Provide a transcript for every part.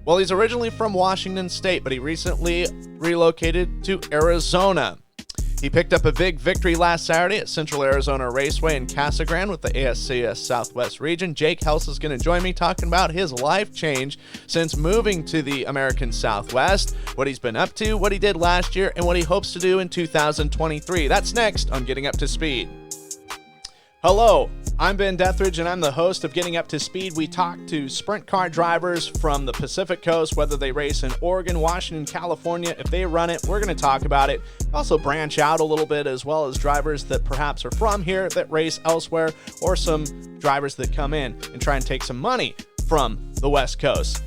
Well, he's originally from Washington State, but he recently relocated to Arizona. He picked up a big victory last Saturday at Central Arizona Raceway in Casa Grande with the ASCS Southwest region. Jake Helsel is going to join me talking about his life change since moving to the American Southwest, what he's been up to, what he did last year, and what he hopes to do in 2023. That's next on Getting Up to Speed. Hello, I'm Ben Dethridge, and I'm the host of Getting Up to Speed. We talk to sprint car drivers from the Pacific Coast, whether they race in Oregon, Washington, California. If they run it, we're going to talk about it. Also branch out a little bit, as well as drivers that perhaps are from here that race elsewhere, or some drivers that come in and try and take some money from the West Coast.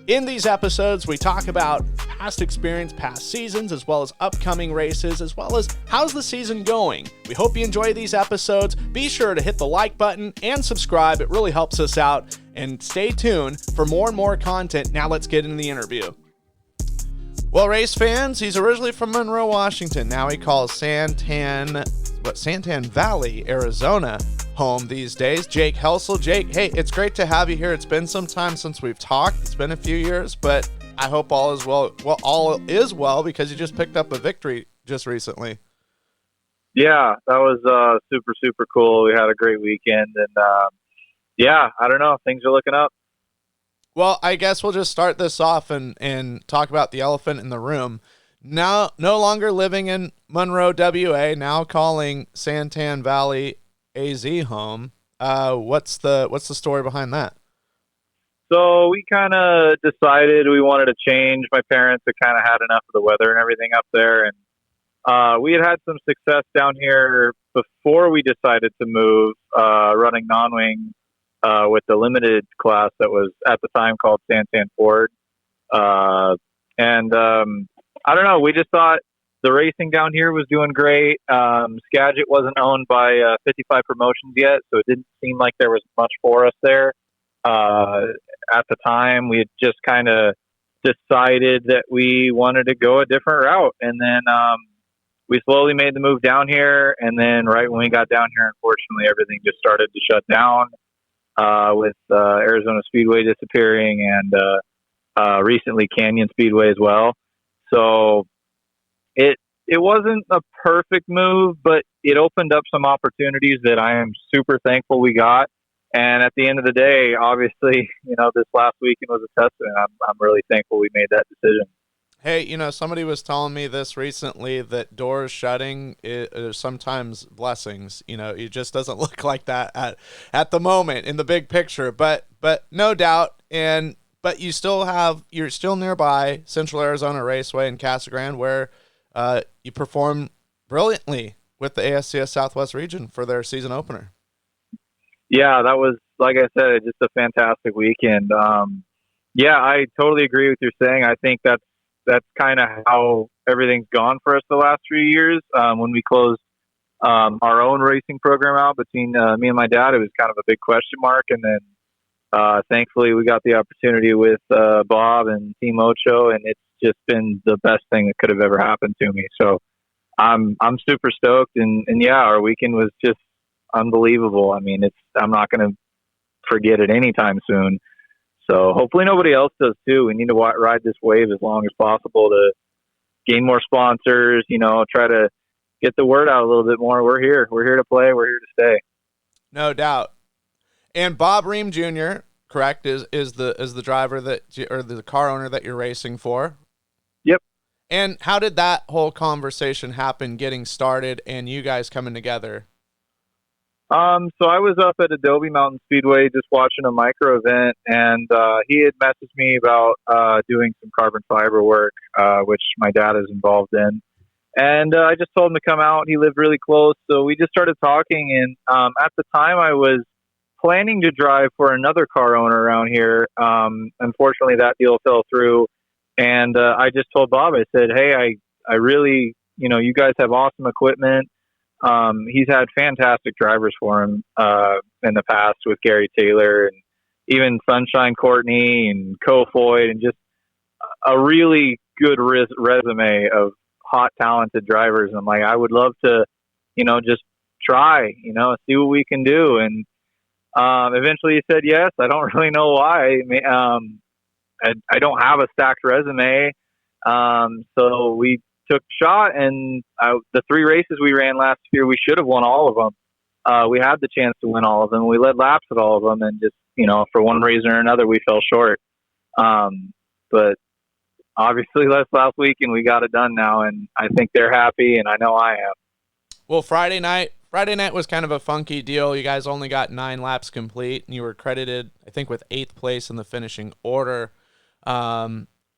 In these episodes, we talk about past experience, past seasons, as well as upcoming races, as well as how's the season going. We hope you enjoy these episodes. Be sure to hit the like button and subscribe. It really helps us out. And stay tuned for more and more content. Now let's get into the interview. Well, race fans, he's originally from Monroe, Washington. Now he calls Santan Valley, Arizona, home these days. Jake Helsel. Jake, hey, it's great to have you here. It's been some time since we've talked. It's been a few years, but I hope all is well. Well, all is well because you just picked up a victory just recently. Yeah, that was super, super cool. We had a great weekend, and yeah, I don't know. Things are looking up. Well, I guess we'll just start this off and talk about the elephant in the room. Now, no longer living in Monroe, WA, now calling Santan Valley AZ home. What's the story behind that? So we kind of decided we wanted to change. My parents had kind of had enough of the weather and everything up there, and we had some success down here before we decided to move, running non-wing with the limited class that was at the time called Santan Ford, and I don't know. We just thought the racing down here was doing great. Skagit wasn't owned by 55 Promotions yet, so it didn't seem like there was much for us there. At the time, we had just kind of decided that we wanted to go a different route. And then we slowly made the move down here. And then right when we got down here, unfortunately, everything just started to shut down with Arizona Speedway disappearing and recently Canyon Speedway as well. So it wasn't a perfect move, but it opened up some opportunities that I am super thankful we got. And at the end of the day, obviously, this last weekend was a testament. I'm really thankful we made that decision. Hey, somebody was telling me this recently that doors shutting are sometimes blessings. It just doesn't look like that at the moment in the big picture, but no doubt. But you're still nearby Central Arizona Raceway in Casa Grande, where you perform brilliantly with the ASCS Southwest region for their season opener. Yeah, that was, like I said, just a fantastic weekend. Yeah, I totally agree with you saying. I think that's kind of how everything's gone for us the last 3 years. When we closed our own racing program out between me and my dad, it was kind of a big question mark. And then thankfully we got the opportunity with Bob and Team Ocho, and it's just been the best thing that could have ever happened to me. So I'm super stoked. And yeah, our weekend was just unbelievable. I mean, I'm not going to forget it anytime soon. So hopefully nobody else does too. We need to ride this wave as long as possible to gain more sponsors, try to get the word out a little bit more. We're here to play. We're here to stay. No doubt. And Bob Ream Jr., correct, is the driver or the car owner that you're racing for? Yep. And how did that whole conversation happen, getting started and you guys coming together? So I was up at Adobe Mountain Speedway just watching a micro event, and he had messaged me about doing some carbon fiber work, which my dad is involved in. And I just told him to come out. He lived really close, so we just started talking. And at the time, I was planning to drive for another car owner around here. Unfortunately, that deal fell through. And I just told Bob, I said, hey, I really, you guys have awesome equipment. He's had fantastic drivers for him in the past with Gary Taylor and even Sunshine Courtney and Kofoid, and just a really good resume of hot, talented drivers. And I'm like, I would love to, just try, see what we can do. And eventually he said yes. I don't really know why. I don't have a stacked resume. So we took a shot, and the 3 races we ran last year, we should have won all of them. We had the chance to win all of them. We led laps at all of them, and just, for one reason or another, we fell short. But obviously that's last week, and we got it done now, and I think they're happy, and I know I am. Well, Friday night was kind of a funky deal. You guys only got 9 laps complete, and you were credited, I think, with 8th place in the finishing order.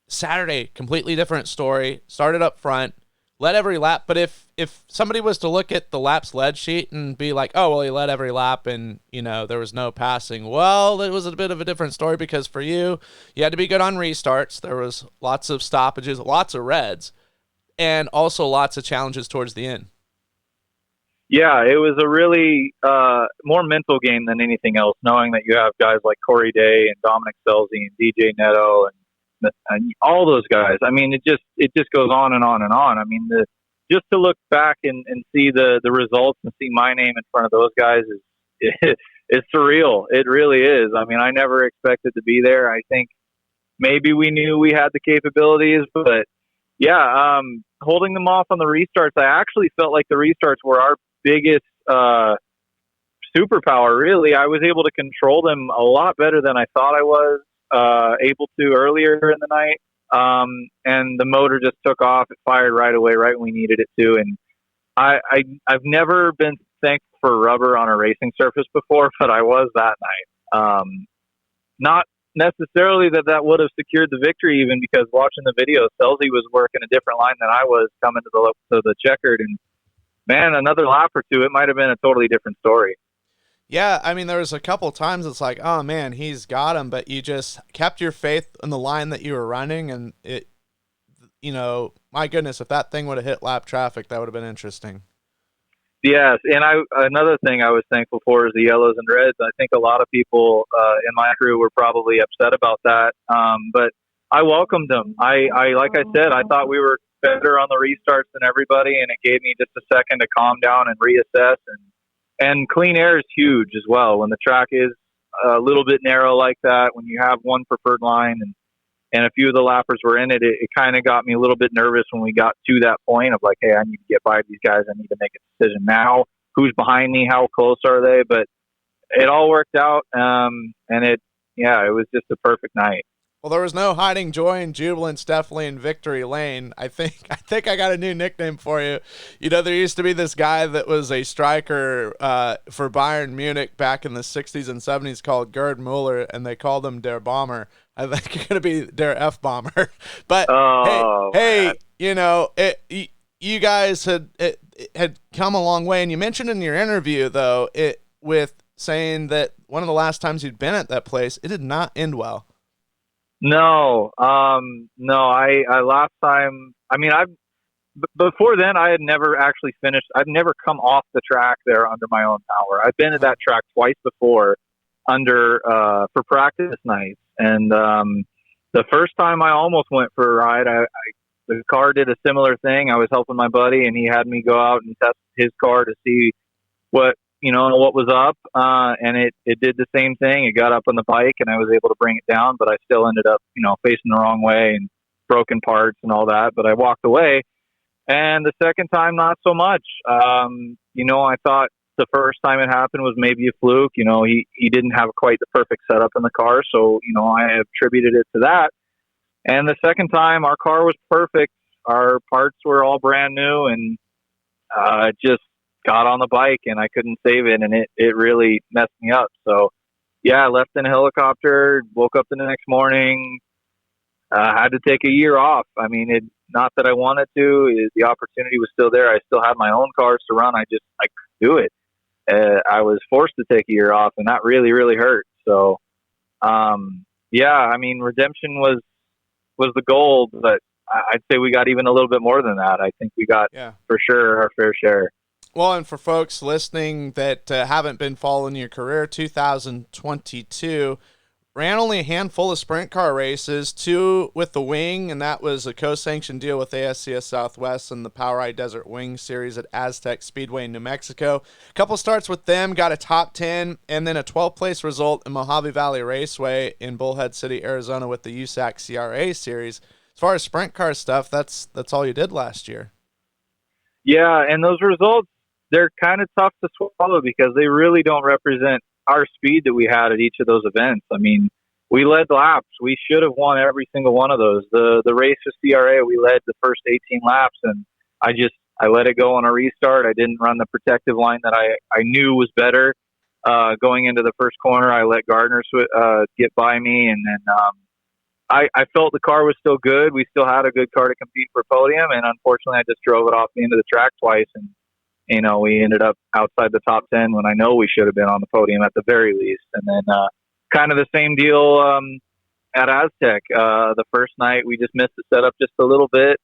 Saturday, completely different story. Started up front, led every lap. But if somebody was to look at the laps led sheet and be like, oh, well, he led every lap and, there was no passing. Well, it was a bit of a different story because for you had to be good on restarts. There was lots of stoppages, lots of reds, and also lots of challenges towards the end. Yeah, it was a really more mental game than anything else, knowing that you have guys like Corey Day and Dominic Scelzi and DJ Neto and all those guys. I mean, it just goes on and on and on. I mean, just to look back and see the results and see my name in front of those guys is surreal. It really is. I mean, I never expected to be there. I think maybe we knew we had the capabilities, but yeah, holding them off on the restarts, I actually felt like the restarts were our biggest superpower, really. I was able to control them a lot better than I thought I was able to earlier in the night. And the motor just took off. It fired right away, right when we needed it to. And I've never been thankful for rubber on a racing surface before, but I was that night. Not necessarily that would have secured the victory, even because watching the video, Scelzi was working a different line than I was coming to the checkered. And man, another lap or two, it might have been a totally different story. Yeah, I mean, there was a couple times it's like, oh man, he's got him, but you just kept your faith in the line that you were running, and it, my goodness, if that thing would have hit lap traffic, that would have been interesting. Yes, and another thing I was thankful for is the yellows and reds. I think a lot of people in my crew were probably upset about that, but I welcomed them. I like I said, I thought we were better on the restarts than everybody, and it gave me just a second to calm down and reassess. And clean air is huge as well. When the track is a little bit narrow like that, when you have one preferred line and a few of the lappers were in it, it kind of got me a little bit nervous when we got to that point of like, hey, I need to get by these guys. I need to make a decision now. Who's behind me? How close are they? But it all worked out. And it was just a perfect night. Well, there was no hiding joy and jubilance, definitely in victory lane. I think I got a new nickname for you. There used to be this guy that was a striker for Bayern Munich back in the 60s and 70s called Gerd Muller, and they called him Der Bomber. I think you're going to be Der F-Bomber. But, hey, you guys had come a long way, and you mentioned in your interview, though, with saying that one of the last times you'd been at that place, it did not end well. No. I last time. I mean, before then I had never actually finished. I've never come off the track there under my own power. I've been at that track twice before, for practice nights, and the first time I almost went for a ride. The car did a similar thing. I was helping my buddy, and he had me go out and test his car to see what was up, and it did the same thing. It got up on the bike, and I was able to bring it down, but I still ended up, facing the wrong way and broken parts and all that. But I walked away, and the second time, not so much. I thought the first time it happened was maybe a fluke. He didn't have quite the perfect setup in the car, so I attributed it to that. And the second time, our car was perfect. Our parts were all brand new, and just got on the bike and I couldn't save it, and it really messed me up. So yeah, I left in a helicopter, woke up the next morning, had to take a year off. I mean, not that I wanted to, the opportunity was still there. I still had my own cars to run. I couldn't do it. I was forced to take a year off, and that really, really hurt. So, I mean, redemption was the goal, but I'd say we got even a little bit more than that. I think we got for sure our fair share. Well, and for folks listening that haven't been following your career, 2022, ran only a handful of sprint car races, 2 with the Wing, and that was a co-sanctioned deal with ASCS Southwest and the PowerEye Desert Wing Series at Aztec Speedway in New Mexico. A couple starts with them, got a top 10, and then a 12th place result in Mojave Valley Raceway in Bullhead City, Arizona with the USAC CRA Series. As far as sprint car stuff, that's all you did last year. Yeah, and those results, they're kind of tough to swallow because they really don't represent our speed that we had at each of those events. I mean, we led laps. We should have won every single one of those. The race with CRA, we led the first 18 laps, and I let it go on a restart. I didn't run the protective line that I knew was better. Going into the first corner, I let Gardner get by me, and then I felt the car was still good. We still had a good car to compete for podium, and unfortunately, I just drove it off the end of the track twice, and we ended up outside the top 10 when I know we should have been on the podium at the very least. And then kind of the same deal at Aztec. The first night, we just missed the setup just a little bit,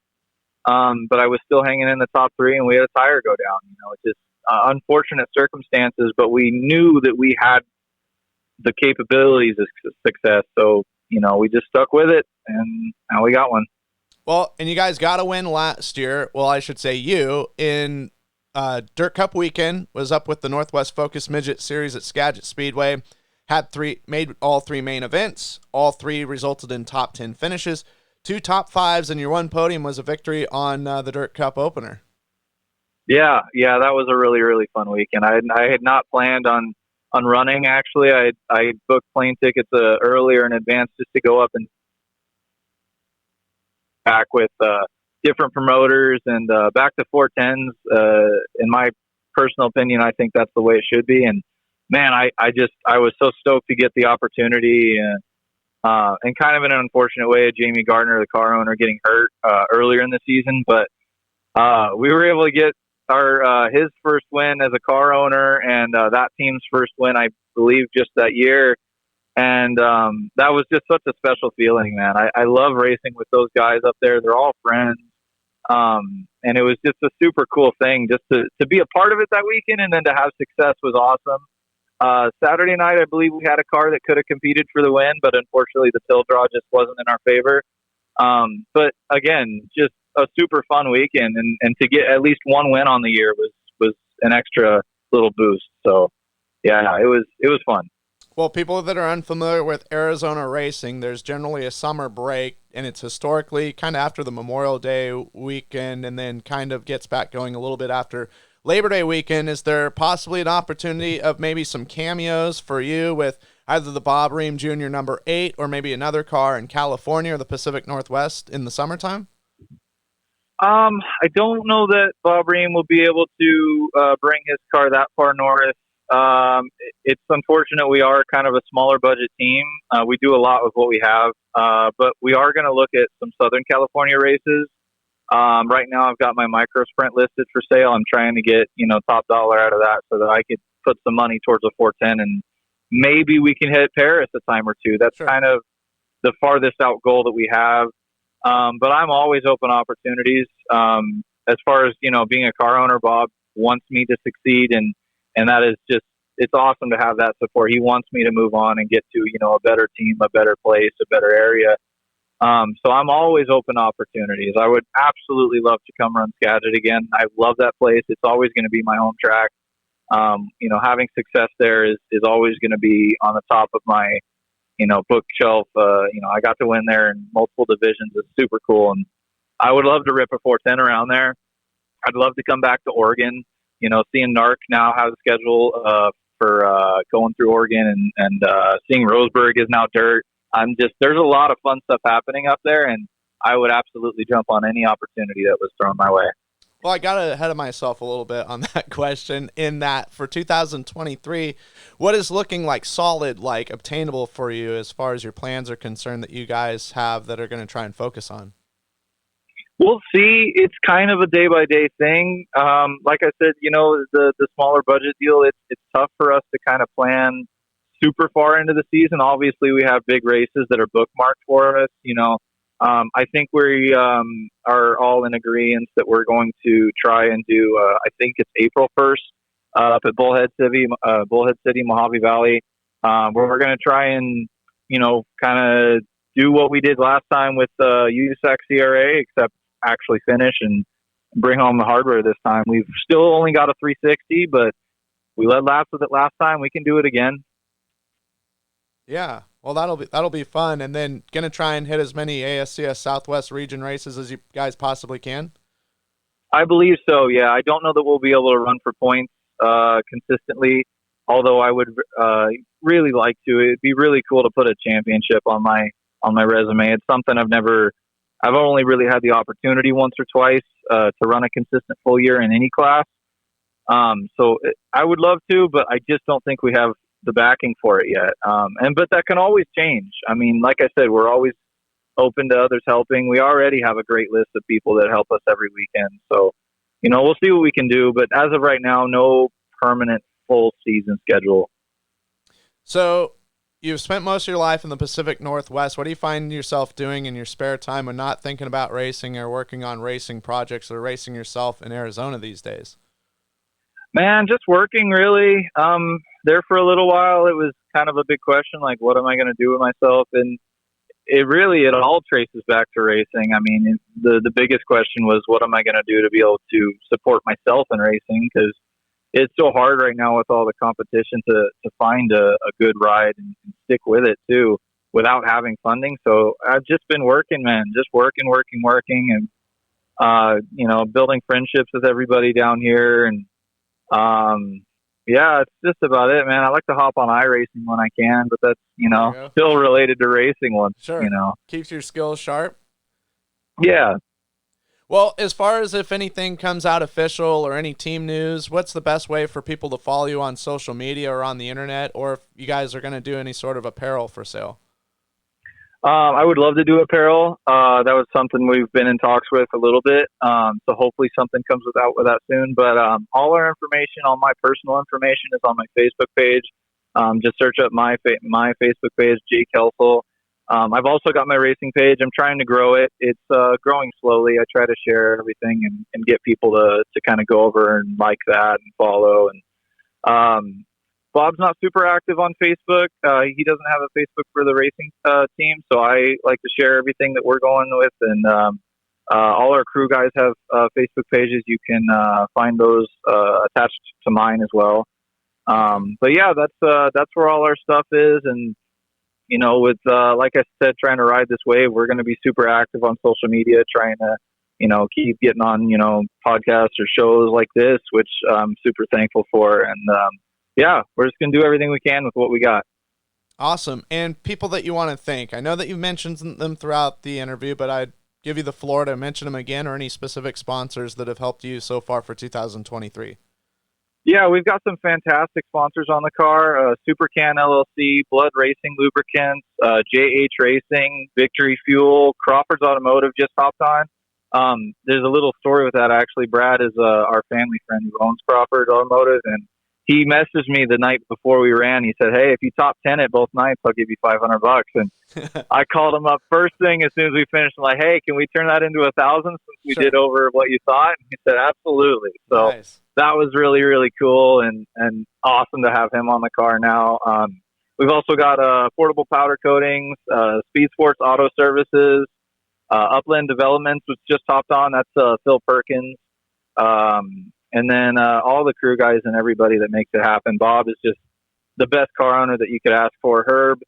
but I was still hanging in the top 3, and we had a tire go down. It's just unfortunate circumstances, but we knew that we had the capabilities of success. So, we just stuck with it, and now we got one. Well, and you guys got a win last year. Well, I should say you in Dirt Cup weekend was up with the Northwest Focus Midget Series at Skagit Speedway. Made all 3 main events. All 3 resulted in top 10 finishes. 2 top 5s, and your one podium was a victory on the Dirt Cup opener. Yeah, that was a really, really fun weekend. I had not planned on running, actually. I booked plane tickets earlier in advance just to go up and back with different promoters and back to 410s. In my personal opinion, I think that's the way it should be. And man, I was so stoked to get the opportunity, and kind of in an unfortunate way, Jamie Gardner, the car owner, getting hurt earlier in the season. But we were able to get his first win as a car owner, and that team's first win, I believe, just that year. And that was just such a special feeling, man. I love racing with those guys up there. They're all friends. And it was just a super cool thing just to be a part of it that weekend, and then to have success was awesome. Saturday night, I believe we had a car that could have competed for the win, but unfortunately the pill draw just wasn't in our favor. But again, just a super fun weekend, and to get at least one win on the year was an extra little boost. So yeah, it was fun. Well, people that are unfamiliar with Arizona racing, there's generally a summer break, and it's historically kind of after the Memorial Day weekend, and then kind of gets back going a little bit after Labor Day weekend. Is there possibly an opportunity of maybe some cameos for you with either the Bob Ream Jr. number 8 or maybe another car in California or the Pacific Northwest in the summertime? I don't know that Bob Ream will be able to bring his car that far north. It's unfortunate we are kind of a smaller budget team. We do a lot with what we have, but we are going to look at some Southern California races. Right now I've got my micro sprint listed for sale. I'm trying to get, top dollar out of that so that I could put some money towards a 410, and maybe we can hit Paris a time or two. That's kind of the farthest out goal that we have. But I'm always open to opportunities. As far as, being a car owner, Bob wants me to succeed, and that is just, it's awesome to have that support. He wants me to move on and get to, a better team, a better place, a better area. So I'm always open to opportunities. I would absolutely love to come run Skagit again. I love that place. It's always going to be my home track. Having success there is always going to be on the top of my, bookshelf. I got to win there in multiple divisions. It's super cool. And I would love to rip a 410 around there. I'd love to come back to Oregon. Seeing NARC now has a schedule for going through Oregon, and seeing Roseburg is now dirt. There's a lot of fun stuff happening up there, and I would absolutely jump on any opportunity that was thrown my way. Well, I got ahead of myself a little bit on that question, in that for 2023, what is looking like solid, like obtainable for you as far as your plans are concerned that you guys have that are going to try and focus on? We'll see. It's kind of a day-by-day thing. Like I said, the smaller budget deal, it's tough for us to kind of plan super far into the season. Obviously, we have big races that are bookmarked for us. I think we are all in agreement that we're going to try and do, I think it's April 1st up at Bullhead City, Mojave Valley, where we're going to try and kind of do what we did last time with USAC CRA, except actually finish and bring home the hardware this time. We've still only got a 360, but we led laps with it last time. We can do it again. Yeah, well, that'll be fun, and then gonna try and hit as many ASCS Southwest region races as you guys possibly can. I believe so. Yeah, I don't know that we'll be able to run for points consistently, although I would really like to. It'd be really cool to put a championship on my resume. It's something I've only really had the opportunity once or twice to run a consistent full year in any class. I would love to, but I just don't think we have the backing for it yet. But that can always change. I mean, like I said, we're always open to others helping. We already have a great list of people that help us every weekend. So, we'll see what we can do. But as of right now, no permanent full season schedule. So you've spent most of your life in the Pacific Northwest. What do you find yourself doing in your spare time when not thinking about racing or working on racing projects or racing yourself in Arizona these days? Man, just working really. There for a little while, it was kind of a big question, like, what am I going to do with myself? And it all traces back to racing. I mean, the biggest question was, what am I going to do to be able to support myself in racing? Because it's so hard right now with all the competition to find a good ride and stick with it too without having funding. So I've just been working, man, just working, and building friendships with everybody down here. And yeah, it's just about it, man. I like to hop on iRacing when I can, but that's, still related to racing once, Sure. Keeps your skills sharp. Yeah. Well, as far as if anything comes out official or any team news, what's the best way for people to follow you on social media or on the internet, or if you guys are going to do any sort of apparel for sale? I would love to do apparel. That was something we've been in talks with a little bit. So hopefully something comes out with that soon. But all our information, all my personal information is on my Facebook page. Just search up my Facebook page, Jake Helsel. I've also got my racing page. I'm trying to grow it. It's growing slowly. I try to share everything and get people to kind of go over and like that and follow. And Bob's not super active on Facebook. He doesn't have a Facebook for the racing team, so I like to share everything that we're going with. And all our crew guys have Facebook pages. You can find those attached to mine as well. But yeah, that's where all our stuff is. And with like I said, trying to ride this wave, we're going to be super active on social media, trying to keep getting on podcasts or shows like this, which I'm super thankful for. And yeah, we're just going to do everything we can with what we got. Awesome. And people that you want to thank. I know that you've mentioned them throughout the interview, but I'd give you the floor to mention them again, or any specific sponsors that have helped you so far for 2023. Yeah, we've got some fantastic sponsors on the car. Supercan LLC, Blood Racing Lubricants, JH Racing, Victory Fuel, Crawford's Automotive just hopped on. There's a little story with that, actually. Brad is our family friend who owns Crawford Automotive, and he messaged me the night before we ran. He said, "Hey, if you top 10 at both nights, I'll give you $500." And I called him up first thing as soon as we finished. I'm like, "Hey, can we turn that into 1,000 since we did over what you thought?" And he said, "Absolutely." So nice. That was really, really cool and awesome to have him on the car now. We've also got Affordable Powder Coatings, Speed Sports Auto Services, Upland Developments, which just hopped on. That's Phil Perkins. And then all the crew guys and everybody that makes it happen. Bob is just the best car owner that you could ask for. Herb,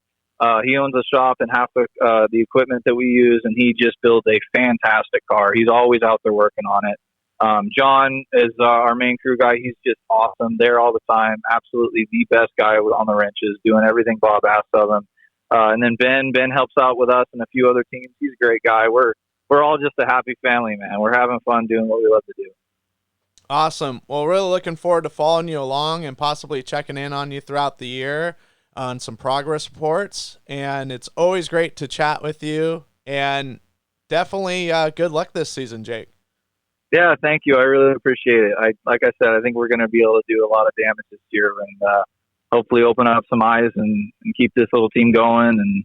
he owns a shop and half the equipment that we use, and he just builds a fantastic car. He's always out there working on it. John is our main crew guy. He's just awesome, there all the time. Absolutely the best guy on the wrenches, doing everything Bob asks of him. And then Ben helps out with us and a few other teams. He's a great guy. We're all just a happy family, man. We're having fun doing what we love to do. Awesome. Well, really looking forward to following you along and possibly checking in on you throughout the year on some progress reports. And it's always great to chat with you. And definitely good luck this season, Jake. Yeah, thank you. I really appreciate it. Like I said, I think we're going to be able to do a lot of damage this year and hopefully open up some eyes and keep this little team going and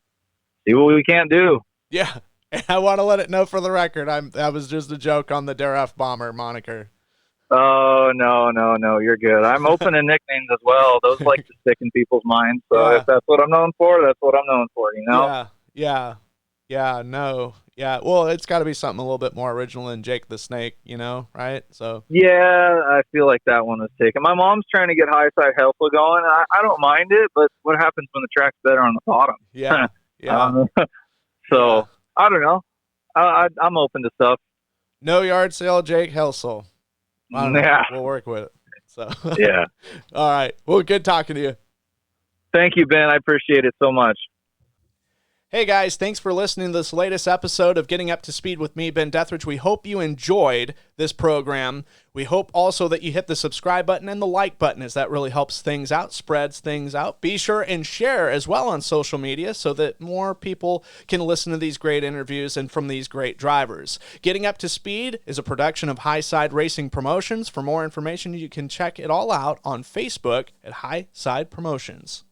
see what we can do. Yeah, and I want to let it know for the record, that was just a joke on the Dare F Bomber moniker. Oh, no, you're good. I'm open to nicknames as well. Those like to stick in people's minds. So Yeah. if that's what I'm known for, that's what I'm known for, you know? Yeah. Well, it's got to be something a little bit more original than Jake the Snake, right? So Yeah, I feel like that one was taken. My mom's trying to get high side Helsel going. I don't mind it, but what happens when the track's better on the bottom? yeah, So yeah. I don't know. I'm open to stuff. No yard sale, Jake Helsel. I don't know. Yeah. We'll work with it. So Yeah. all right. Well, good talking to you. Thank you, Ben. I appreciate it so much. Hey guys, thanks for listening to this latest episode of Getting Up to Speed with me, Ben Deathridge. We hope you enjoyed this program. We hope also that you hit the subscribe button and the like button, as that really helps things out, spreads things out. Be sure and share as well on social media so that more people can listen to these great interviews and from these great drivers. Getting Up to Speed is a production of Highside Racing Promotions. For more information, you can check it all out on Facebook at Highside Promotions.